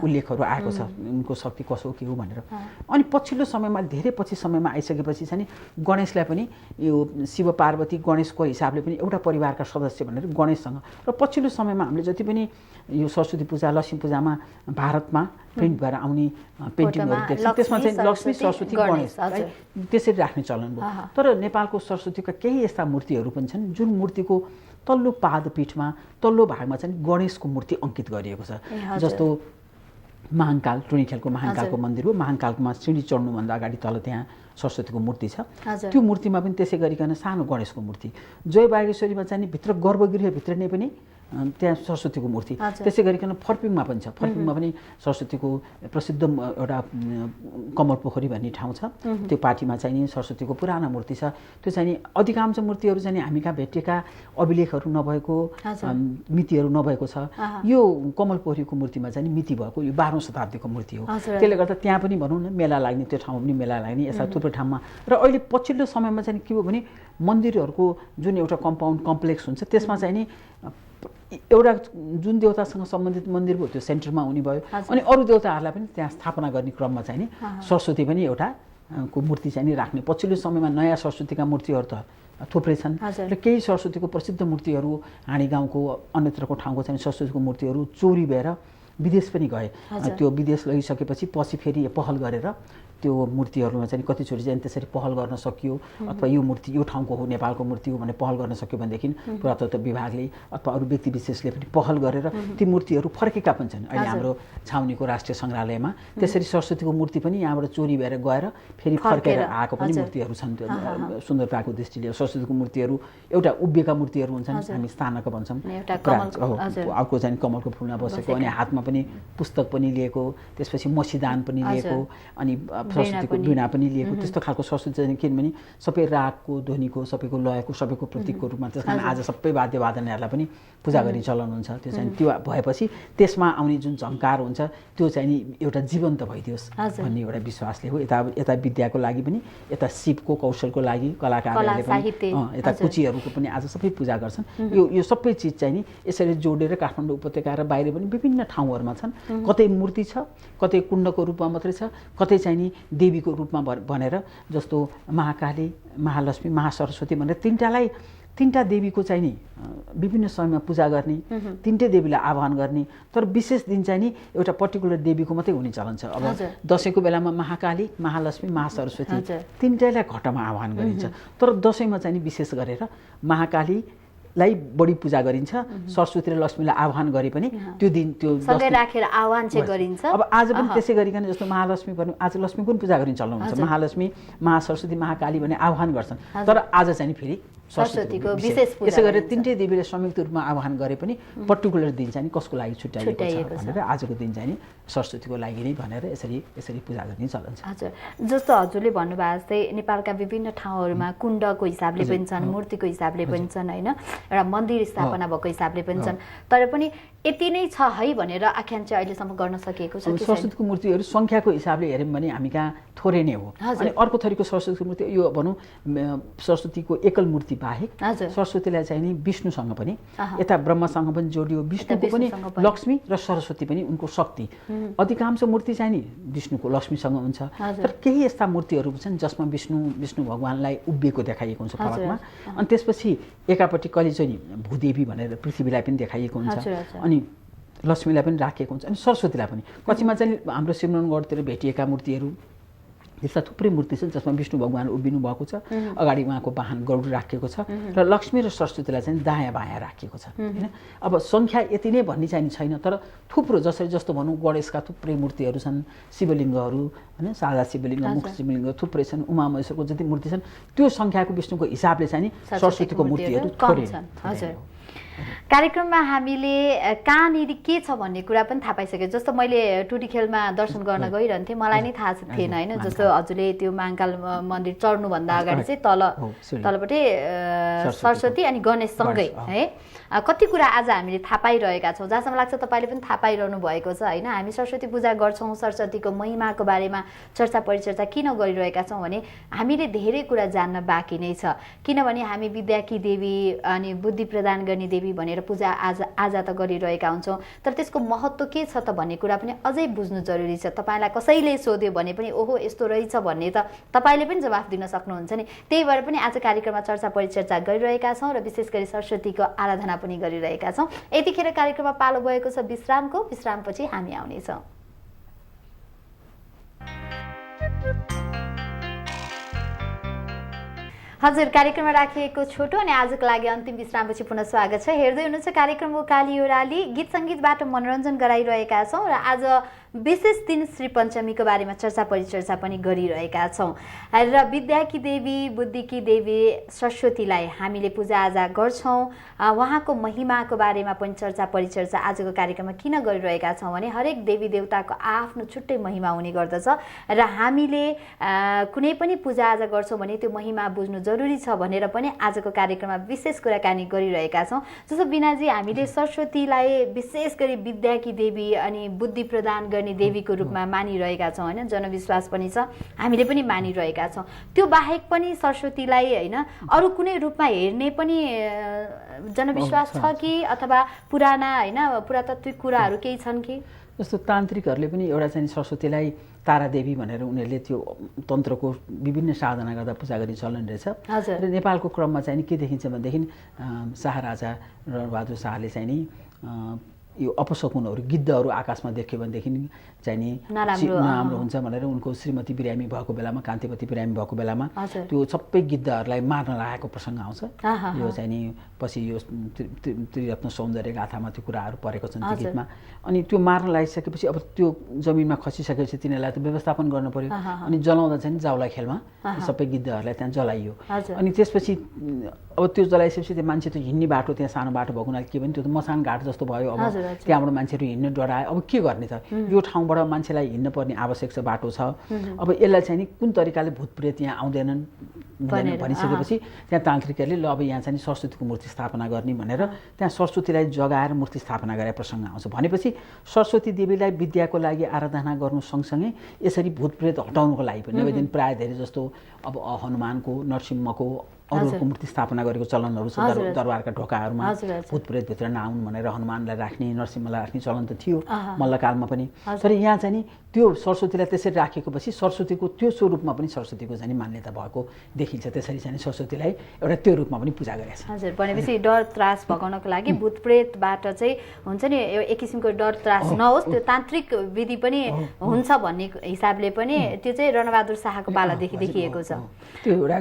S2: उल्लेखहरू आएको छ, उनको शक्ति कसो के हो भनेर। अनि पछिल्लो समयमा धेरै पछि समयमा आइसकेपछि चाहिँ गणेशलाई पनि यो शिव पार्वती गणेशको हिसाबले पनि एउटा परिवारका सदस्य भनेर गणेशसँग, र पछिल्लो समयमा हामीले जति पनि यो सरस्वती पूजा लक्ष्मी पूजामा भारतमा प्रिन्ट भएर आउने पेन्टिङहरू देख्छौँ त्यसमा चाहिँ लक्ष्मी सरस्वती गणेश त्यसरी राख्ने चलन भयो। तर नेपालको सरस्वतीका केही यस्ता मूर्तिहरू पनि छन् जुन मूर्तिको तल्लो पादपीठमा तल्लो भागमा चाहिँ गणेशको मूर्ति अङ्कित गरिएको छ। जस्तो महाङ्काल, टुँडिखेलको महाङ्कालको मन्दिर हो, महाङ्कालमा सिँढी चढ्नुभन्दा अगाडि तल त्यहाँ सरस्वतीको मूर्ति छ। त्यो मूर्तिमा पनि त्यसै गरिकन सानो गणेशको मूर्ति। जयवागेश्वरीमा चाहिँ भित्र गर्भगृहभित्र नै पनि त्यहाँ सरस्वतीको मूर्ति। त्यसै गरिकन फर्पिङमा पनि छ, फर्पिङमा पनि सरस्वतीको प्रसिद्ध एउटा कमल पोखरी भन्ने ठाउँ छ, त्यो पार्टीमा चाहिँ नि सरस्वतीको पुरानो मूर्ति छ। त्यो चाहिँ नि अधिकांश मूर्तिहरू चाहिँ हामी कहाँ भेटिएका अभिलेखहरू नभएको, मितिहरू नभएको छ। यो कमल पोखरीको मूर्तिमा चाहिँ मिति भएको, यो 12औं शताब्दीको मूर्ति हो। त्यसले गर्दा त्यहाँ पनि भनौँ न मेला लाग्ने, त्यो ठाउँमा पनि मेला लाग्ने, यस्ता थुप्रै ठाउँमा। र अहिले पछिल्लो समयमा चाहिँ के हो भने मन्दिरहरूको जुन एउटा कम्पाउन्ड कम्प्लेक्स हुन्छ त्यसमा चाहिँ नि एउटा जुन देवतासँग सम्बन्धित मन्दिर भयो त्यो सेन्टरमा हुने भयो, अनि अरू देवताहरूलाई पनि त्यहाँ स्थापना गर्ने क्रममा चाहिँ नि सरस्वती पनि एउटा को मूर्ति चाहिँ नि राख्ने। पछिल्लो समयमा नयाँ सरस्वतीका मूर्तिहरू त थुप्रै छन्, र केही सरस्वतीको प्रसिद्ध मूर्तिहरू हाँडी गाउँको अन्यत्रको ठाउँको चाहिँ सरस्वतीको मूर्तिहरू चोरी भएर विदेश पनि गए। त्यो विदेश लगिसकेपछि पछि फेरि पहल गरेर त्यो मूर्तिहरूमा चाहिँ कतिचोटि चाहिँ त्यसरी पहल गर्न सकियो, अथवा यो मूर्ति यो ठाउँको हो, नेपालको मूर्ति हो भनेर पहल गर्न सक्यो भनेदेखि पुरातत्व विभागले अथवा अरू व्यक्ति विशेषले पनि पहल गरेर ती मूर्तिहरू फर्केका पनि छन्। अहिले हाम्रो छाउनीको राष्ट्रिय सङ्ग्रहालयमा त्यसरी सरस्वतीको मूर्ति पनि यहाँबाट चोरी भएर गएर फेरि फर्केर आएको पनि मूर्तिहरू छन्। त्यो सुन्दरताको दृष्टिले सरस्वतीको मूर्तिहरू एउटा उभिएका मूर्तिहरू हुन्छन्, हामी स्थानक भन्छौँ, अर्को चाहिँ कमलको फुलमा बसेको, अनि हातमा पनि पुस्तक पनि लिएको, त्यसपछि मसीदान पनि लिएको, अनि सरस्वतीको वीणा पनि लिएको। त्यस्तो खालको सरस्वती चाहिँ किनभने सबै रागको, ध्वनिको, सबैको लयको, सबैको प्रतीकको रूपमा, त्यस कारण आज सबै वाद्यवादनहरूलाई पनि पूजा गर्ने चलन हुन्छ। त्यो चाहिँ त्यो भएपछि त्यसमा आउने जुन झङ्कार हुन्छ त्यो चाहिँ नि एउटा जीवन्त भइदियोस् भन्ने एउटा विश्वासले हो। यता विद्याको लागि पनि, यता शिवको कौशलको लागि कलाकारहरूले पनि, यता कुचीहरूको पनि आज सबै पूजा गर्छन्। यो सबै चिज चाहिँ नि यसरी जोडेर काठमाडौँ उपत्यका र बाहिर पनि विभिन्न ठाउँहरूमा छन्। कतै मूर्ति छ, कतै कुण्डको रूपमा मात्रै छ, कतै चाहिँ नि देवीको रूपमा भनेर, जस्तो महाकाली, महालक्ष्मी, महासरस्वती भनेर तीनटा देवीको चाहिँ नि विभिन्न समयमा पूजा गर्ने, तीनटै देवीलाई आह्वान गर्ने। तर विशेष दिन चाहिँ नि एउटा पर्टिकुलर देवीको मात्रै हुने चलन छ। अब दसैँको बेलामा महाकाली, महालक्ष्मी, महासरस्वती तीनटैलाई घटमा आह्वान गरिन्छ। तर दसैँमा चाहिँ नि विशेष गरेर महाकाली लाई बढी पूजा गरिन्छ, सरस्वती र लक्ष्मीलाई आह्वान गरे पनि त्यो दिन त्यो
S1: सँगै राखेर आह्वान चाहिँ गरिन्छ।
S2: अब आज पनि त्यसै गरिकन जस्तो महालक्ष्मी भन्नु, आज लक्ष्मीको पनि पूजा गर्ने चलन हुन्छ, महालक्ष्मी, महासरस्वती, महाकाली भने आह्वान गर्छन्। तर आज चाहिँ फेरि
S1: सरस्वतीको विशेष पूजा,
S2: यसै गरेर तीनटै देवीले संयुक्त रूपमा आह्वान गरे पनि पर्टिकुलर दिन चाहिँ कसको लागि छुट्याइएको छ भनेर आजको दिन चाहिँ सरस्वतीको लागि नै भनेर यसरी पूजा गर्ने चलन छ।
S1: हजुर, जस्तो हजुरले भन्नुभयो जस्तै नेपालका विभिन्न ठाउँहरूमा कुण्डको हिसाबले पनि छन्, मूर्तिको हिसाबले पनि छन् होइन, एउटा मन्दिर स्थापना भएको हिसाबले पनि छन्, तर पनि यति नै छ है भनेर आख्यान चाहिँ अहिलेसम्म गर्न सकिएको छ।
S2: सरस्वतीको मूर्तिहरू सङ्ख्याको हिसाबले हेऱ्यौँ भने हामी कहाँ थोरै नै हो। अनि अर्को थरीको सरस्वतीको मूर्ति यो भनौँ सरस्वतीको एकल मूर्ति बाहेक सरस्वतीलाई चाहिँ नि विष्णुसँग पनि, यता ब्रह्मसँग पनि जोडियो, विष्णुको पनि, लक्ष्मी र सरस्वती पनि उनको शक्ति। अधिकांश मूर्ति चाहिँ नि विष्णुको लक्ष्मीसँग हुन्छ, तर केही यस्ता मूर्तिहरू छन् जसमा विष्णु भगवानलाई उभिएको देखाइएको हुन्छ फलकमा, अनि त्यसपछि एकापट्टि कहिले चाहिँ भूदेवी भनेर पृथ्वीलाई पनि देखाइएको हुन्छ, अनि लक्ष्मीलाई पनि राखिएको हुन्छ अनि सरस्वतीलाई पनि। कच्चीमा चाहिँ हाम्रो सिमरनगढतिर भेटिएका मूर्तिहरू यस्ता थुप्रै मूर्ति छन् जसमा विष्णु भगवान उभिनु भएको छ, अगाडि उहाँको वाहन गरुड राखिएको छ र लक्ष्मी र सरस्वतीलाई चाहिँ दायाँ बायाँ राखिएको छ होइन। अब सङ्ख्या यति नै भन्ने चाहिँ छैन, तर थुप्रो जसरी जस्तो भनौँ गणेशका थुप्रै मूर्तिहरू छन्, शिवलिङ्गहरू होइन, सादा शिवलिङ्ग, मुख शिवलिङ्ग थुप्रै छन्, उमा महेश्वरको जति मूर्ति छन् त्यो सङ्ख्याको विष्णुको हिसाबले चाहिँ सरस्वतीको मूर्तिहरू थोरै।
S1: हजुर, कार्यक्रममा हामीले कहाँनिर के छ भन्ने कुरा पनि थाहा पाइसक्यो। जस्तो मैले टुटी खेलमा दर्शन गर्न गइरहन्थेँ, मलाई नै थाहा थिएन होइन। जस्तो हजुरले त्यो महाकाल मन्दिर चढ्नुभन्दा अगाडि चाहिँ तलपट्टि सरस्वती अनि गणेशसँगै है कति कुरा आज हामीले थाहा पाइरहेका छौँ, जहाँसम्म लाग्छ तपाईँले पनि थाहा पाइरहनु भएको छ होइन। हामी सरस्वती पूजा गर्छौँ, सरस्वतीको महिमाको बारेमा चर्चा परिचर्चा किन गरिरहेका छौँ भने हामीले धेरै कुरा जान्न बाँकी नै छ। किनभने हामी विद्याकी देवी अनि बुद्धि प्रदान गर्ने देवी भनेर पूजा आजा त गरिरहेका हुन्छौँ, तर त्यसको महत्त्व के छ त भन्ने कुरा पनि अझै बुझ्नु जरुरी छ। तपाईँलाई कसैले सोध्यो भने पनि ओहो यस्तो रहेछ भन्ने त तपाईँले पनि जवाफ दिन सक्नुहुन्छ नि। त्यही भएर पनि आज कार्यक्रममा चर्चा परिचर्चा गरिरहेका छौँ र विशेष गरी सरस्वतीको आराधना पनि गरिरहेका छौँ। यतिखेर कार्यक्रममा पालो भएको छ विश्रामको, विश्रामपछि हामी आउनेछौँ। हजुर, कार्यक्रममा राखिएको छोटो अनि आजको लागि अन्तिम विश्रामपछि पुनः स्वागत छ। हेर्दै हुनुहुन्छ कार्यक्रम उकाली ओह्राली, गीत सङ्गीतबाट मनोरञ्जन गराइरहेका छौँ र आज विशेष दिन श्री पञ्चमीको बारेमा चर्चा परिचर्चा पनि गरिरहेका छौँ र विद्याकी देवी बुद्धिकी देवी सरस्वतीलाई हामीले पूजाआजा गर्छौँ। उहाँको महिमाको बारेमा पनि चर्चा परिचर्चा आजको कार्यक्रममा किन गरिरहेका छौँ भने हरेक देवी देवताको आफ्नो छुट्टै महिमा हुने गर्दछ र हामीले कुनै पनि पूजाआजा गर्छौँ भने त्यो महिमा बुझ्नु जरुरी छ भनेर पनि आजको कार्यक्रममा विशेष कुराकानी गरिरहेका छौँ। जस्तो बिनाजी, हामीले सरस्वतीलाई विशेष गरी विद्याकी देवी अनि बुद्धि प्रदान गर्ने देवीको रूपमा मानिरहेका छौँ होइन, जनविश्वास पनि छ, हामीले पनि मानिरहेका छौँ। त्यो बाहेक पनि सरस्वतीलाई होइन अरू कुनै रूपमा हेर्ने पनि जनविश्वास छ कि अथवा पुराना होइन पुरातात्विक कुराहरू केही छन् कि?
S2: जस्तो तान्त्रिकहरूले पनि एउटा चाहिँ सरस्वतीलाई तारा देवी भनेर उनीहरूले त्यो तन्त्रको विभिन्न साधना गर्दा पूजा गर्ने चलन रहेछ। र नेपालको क्रममा चाहिँ के देखिन्छ भनेदेखि शाह राजा रणबहादुर शाहले चाहिँ नि यो अपशकुनहरू गिद्धहरू आकाशमा देख्यो भनेदेखि चाहिँ नि नराम्रो हुन्छ भनेर उनको श्रीमती बिरामी भएको बेलामा, कान्तिवती बिरामी भएको बेलामा त्यो सबै गिद्धहरूलाई मार्न लागेको प्रसङ्ग आउँछ। यो चाहिँ नि पछि यो त्रिरत्न सौन्दर्य गाथामा त्यो कुराहरू परेको छन् त्यो गीतमा। अनि त्यो मार्न लागिसकेपछि अब त्यो जमिनमा खसिसकेपछि तिनीहरूलाई त व्यवस्थापन गर्नु पर्यो अनि जलाउँदा चाहिँ जाउला खेलमा सबै गिद्धहरूलाई त्यहाँ जलाइयो। अनि त्यसपछि अब त्यो जलाइसकेपछि त्यो मान्छे त हिँड्ने बाटो त्यहाँ सानो बाटो भएको हुनाले के भने त्यो त मसान घाट जस्तो भयो। अब त्यहाँबाट मान्छेहरू हिँड्न डरायो। अब के गर्ने त, यो ठाउँबाट मान्छेलाई हिँड्न पर्ने आवश्यक छ, बाटो छ। अब यसलाई चाहिँ नि कुन तरिकाले भूतप्रेत यहाँ आउँदैनन् भनिसकेपछि त्यहाँ तान्त्रिकहरूले ल अब यहाँ चाहिँ सरस्वतीको मूर्ति स्थापना गर्ने भनेर त्यहाँ सरस्वतीलाई जगाएर मूर्ति स्थापना गरे प्रसङ्ग आउँछ। भनेपछि सरस्वती देवीलाई विद्याको लागि आराधना गर्नु सँगसँगै यसरी भूतप्रेत हटाउनुको लागि पनि अब दिन प्रायः धेरै जस्तो अब हनुमानको, नरसिंहको अरूहरूको मूर्ति स्थापना गरेको चलनहरू छ। दरबारका ढोकाहरूमा भूतप्रेतभित्र नआउनु भनेर हनुमानलाई राख्ने, नरसिंहलाई राख्ने चलन त थियो मल्लकालमा पनि। तर यहाँ चाहिँ नि त्यो सरस्वतीलाई त्यसरी राखेपछि सरस्वतीको त्यो स्वरूपमा पनि सरस्वतीको चाहिँ मान्यता भएको देखिन्छ। त्यसरी चाहिँ सरस्वतीलाई एउटा त्यो रूपमा पनि पूजा गरेको छ।
S1: हजुर, भनेपछि डर त्रास भगाउनको लागि भूतप्रेतबाट चाहिँ हुन्छ नि एक किसिमको डर त्रास नहोस्, त्यो तान्त्रिक विधि पनि हुन्छ भन्ने हिसाबले पनि त्यो चाहिँ रणबहादुर शाहको पालादेखि देखिएको छ।
S2: त्यो एउटा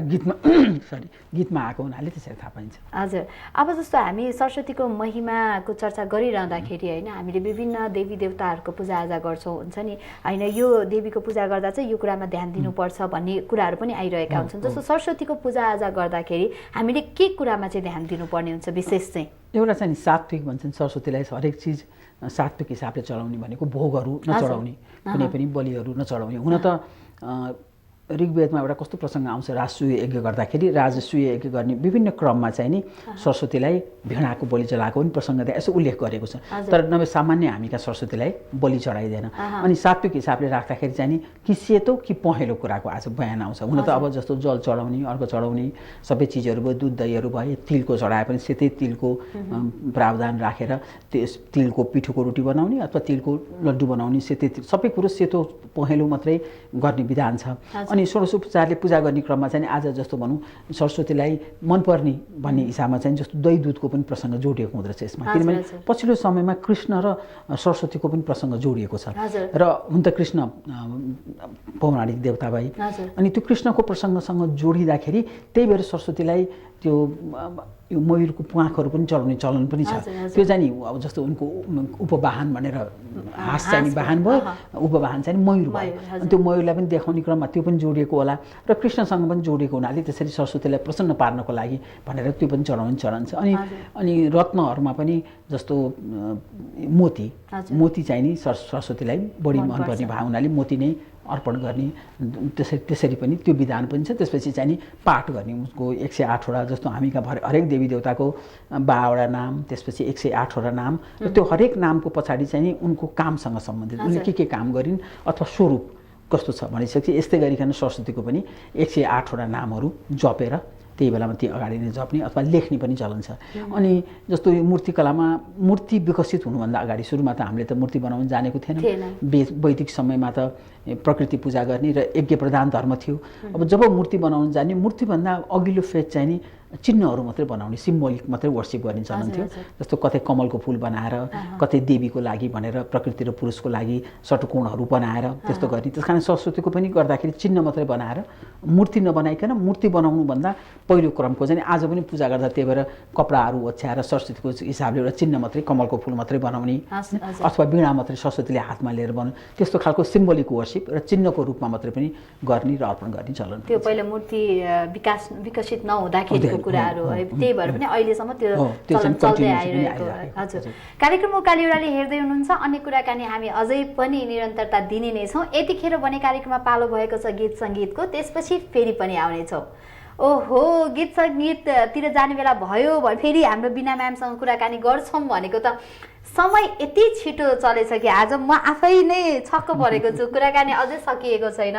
S2: गीतमा आएको हुनाले त्यसरी थाहा पाइन्छ।
S1: हजुर, अब जस्तो हामी सरस्वतीको महिमाको चर्चा गरिरहँदाखेरि होइन हामीले विभिन्न देवी देवताहरूको पूजाआजा गर्छौँ हुन्छ नि होइन, यो देवीको पूजा गर्दा चाहिँ यो कुरामा ध्यान दिनुपर्छ भन्ने कुराहरू पनि आइरहेका हुन्छन्। जस्तो सरस्वतीको पूजाआजा गर्दाखेरि हामीले के कुरामा चाहिँ ध्यान दिनुपर्ने हुन्छ विशेष चाहिँ?
S2: एउटा चाहिँ सात्विक भन्छन्, सरस्वतीलाई हरेक चिज सात्विक हिसाबले चलाउने भनेको भोगहरू नचढाउने, कुनै पनि बलिहरू नचढाउने। हुन त ऋग्वेदमा एउटा कस्तो प्रसङ्ग आउँछ, राजसूय यज्ञ गर्दाखेरि राजसूय यज्ञ गर्ने विभिन्न क्रममा चाहिँ नि सरस्वतीलाई भेडाको बलि चढाएको पनि प्रसङ्ग त्यहाँ यसो उल्लेख गरेको छ। तर नभए सामान्य हामीका सरस्वतीलाई बलि चढाइँदैन। अनि सात्विक हिसाबले राख्दाखेरि चाहिँ नि कि सेतो कि पहेँलो कुराको आज बयान आउँछ। हुन त अब जस्तो जल चढाउने, अर्घ चढाउने सबै चिजहरू भयो, दुध दहीहरू भयो, तिलको चढाए पनि सेतै तिलको प्रावधान राखेर त्यस तिलको पिठोको रोटी बनाउने अथवा तिलको लड्डु बनाउने, सेतै सबै कुरो सेतो पहेँलो मात्रै गर्ने विधान छ। अनि अनि षोडशोपचारले पूजा गर्ने क्रममा चाहिँ आज जस्तो भनौँ सरस्वतीलाई मनपर्ने भन्ने हिसाबमा चाहिँ जस्तो दही दुधको पनि प्रसङ्ग जोडिएको हुँदो रहेछ यसमा। किनभने पछिल्लो समयमा कृष्ण र सरस्वतीको पनि प्रसङ्ग जोडिएको छ र हुन त कृष्ण पौराणिक देवता भए अनि त्यो कृष्णको प्रसङ्गसँग जोडिँदाखेरि त्यही भएर सरस्वतीलाई त्यो यो मयूरको प्वाखहरू पनि चलाउने चलन पनि छ। त्यो चाहिँ नि अब जस्तो उनको उपवाहन भनेर हाँस चाहिँ वाहन भयो, उपवाहन चाहिँ मयूर भयो। अनि त्यो मयूरलाई पनि देखाउने क्रममा त्यो पनि जोडिएको होला र कृष्णसँग पनि जोडिएको हुनाले त्यसरी सरस्वतीलाई प्रसन्न पार्नको लागि भनेर त्यो पनि चढाउने चलन छ। अनि रत्नहरूमा पनि जस्तो मोती चाहिँ नि सरस्वतीलाई बढी मनपर्ने भएको हुनाले मोती नै अर्पण गर्ने त्यसरी पनि त्यो विधान पनि छ। त्यसपछि चाहिँ नि पाठ गर्ने उसको 108 वटा जस्तो हामीका हरेक देवी देवताको 12 वटा नाम, त्यसपछि 108 वटा नाम र त्यो हरेक नामको पछाडि चाहिँ नि उनको कामसँग सम्बन्धित उनले के काम गरिन् अथवा स्वरूप कस्तो छ भनिसकेपछि यस्तै गरिकन सरस्वतीको पनि 108 वटा नामहरू जपेर त्यही बेलामा ती अगाडि नै जप्ने अथवा लेख्ने पनि चलन छ। अनि जस्तो यो मूर्तिकलामा मूर्ति विकसित हुनुभन्दा अगाडि सुरुमा त हामीले त मूर्ति बनाउन जानेको थिएन। वैदिक समयमा त प्रकृति पूजा गर्ने र यज्ञ प्रधान धर्म थियो। अब जब मूर्ति बनाउन जाने मूर्तिभन्दा अघिल्लो फेज चाहिँ नि चिन्हहरू मात्रै बनाउने, सिम्बोलिक मात्रै वर्सिप गर्ने चलन थियो। जस्तो कतै कमलको फुल बनाएर, कतै देवीको लागि भनेर, प्रकृति र पुरुषको लागि षट्कोणहरू बनाएर त्यस्तो गर्ने। त्यस कारण सरस्वतीको पनि गर्दाखेरि चिन्ह मात्रै बनाएर मूर्ति नबनाइकन मूर्ति बनाउनुभन्दा पहिलो क्रमको चाहिँ आज पनि पूजा गर्दा त्यही भएर कपडाहरू ओछ्याएर सरस्वतीको हिसाबले एउटा चिन्ह मात्रै कमलको फुल मात्रै बनाउने अथवा वीणा मात्रै सरस्वतीले हातमा लिएर बनाउने त्यस्तो खालको सिम्बोलिक वर्सिप र चिन्हको रूपमा मात्रै पनि गर्ने र अर्पण गर्ने चलन।
S1: त्यो पहिला मूर्ति विकसित नहुँदाखेरिको कुराहरू है, त्यही भएर पनि अहिलेसम्म त्यो चलन चल्दै आइरहेको। हजुर, कार्यक्रम उकाली ओह्राली हेर्दै हुनुहुन्छ। अन्य कुराकानी हामी अझै पनि निरन्तरता दिने नै छौँ। यतिखेर भने कार्यक्रममा पालो भएको छ गीत सङ्गीतको, त्यसपछि फेरि पनि आउनेछौँ। ओहो, गीत सङ्गीततिर जाने बेला भयो भने फेरि हाम्रो बिना म्यामसँग कुराकानी गर्छौँ भनेको त समय यति छिटो चलेछ कि आज म आफै नै छक्क परेको छु। कुराकानी अझै सकिएको छैन।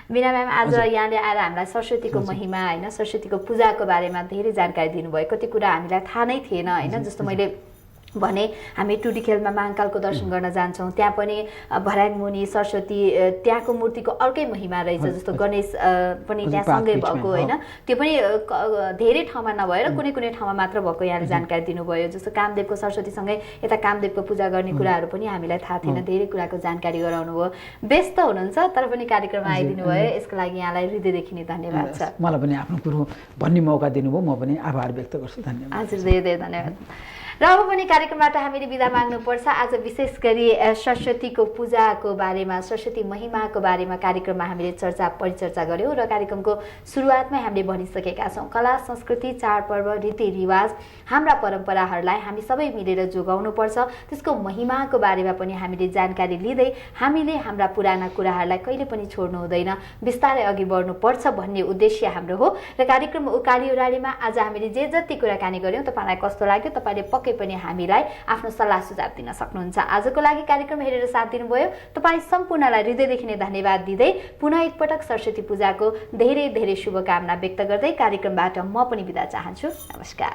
S1: बिना म्याम आज यहाँले आएर हामीलाई सरस्वतीको महिमा होइन, सरस्वतीको पूजाको बारेमा धेरै जानकारी दिनुभयो। कति कुरा हामीलाई थाहा नै थिएन होइन। जस्तो मैले भने हामी टुडिखेलमा महाकालको दर्शन गर्न जान्छौँ, त्यहाँ पनि भराङ मुनि सरस्वती त्यहाँको मूर्तिको अर्कै महिमा रहेछ। जस्तो गणेश पनि त्यहाँ सँगै भएको होइन, त्यो पनि धेरै ठाउँमा नभएर कुनै कुनै ठाउँमा मात्र भएको यहाँले जानकारी दिनुभयो। जस्तो कामदेवको सरस्वतीसँगै यता कामदेवको पूजा गर्ने कुराहरू पनि हामीलाई थाहा थिएन, धेरै कुराको जानकारी गराउनु भयो। व्यस्त हुनुहुन्छ तर पनि कार्यक्रममा आइदिनु भयो, यसको लागि यहाँलाई हृदयदेखि नै धन्यवाद छ।
S2: मलाई पनि आफ्नो कुरो भन्ने मौका दिनुभयो, म पनि आभार व्यक्त गर्छु। धन्यवाद।
S1: हजुर, धेरै धेरै धन्यवाद। र अब पनि कार्यक्रमबाट हामीले बिदा माग्नुपर्छ। आज विशेष गरी सरस्वतीको पूजाको बारेमा, सरस्वती महिमाको बारेमा कार्यक्रममा हामीले परिचर्चा गऱ्यौँ र कार्यक्रमको सुरुवातमै हामीले भनिसकेका छौँ कला संस्कृति चाडपर्व रीतिरिवाज हाम्रा परम्पराहरूलाई हामी सबै मिलेर जोगाउनुपर्छ। त्यसको महिमाको बारेमा पनि हामीले जानकारी लिँदै हामीले हाम्रा पुराना कुराहरूलाई कहिले पनि छोड्नु हुँदैन, बिस्तारै अघि बढ्नुपर्छ भन्ने उद्देश्य हाम्रो हो। र कार्यक्रम उकाली ओह्रालीमा आज हामीले जे जति कुराकानी गऱ्यौँ तपाईँलाई कस्तो लाग्यो, तपाईँले पक्कै पनि हामीलाई आफ्नो सल्लाह सुझाव दिन सक्नुहुन्छ। आजको लागि कार्यक्रम हेरेर साथ दिनुभयो तपाईँ सम्पूर्णलाई हृदयदेखि नै धन्यवाद दिँदै पुनः एकपटक सरस्वती पूजाको धेरै धेरै शुभकामना व्यक्त गर्दै कार्यक्रमबाट म पनि बिदा चाहन्छु। नमस्कार।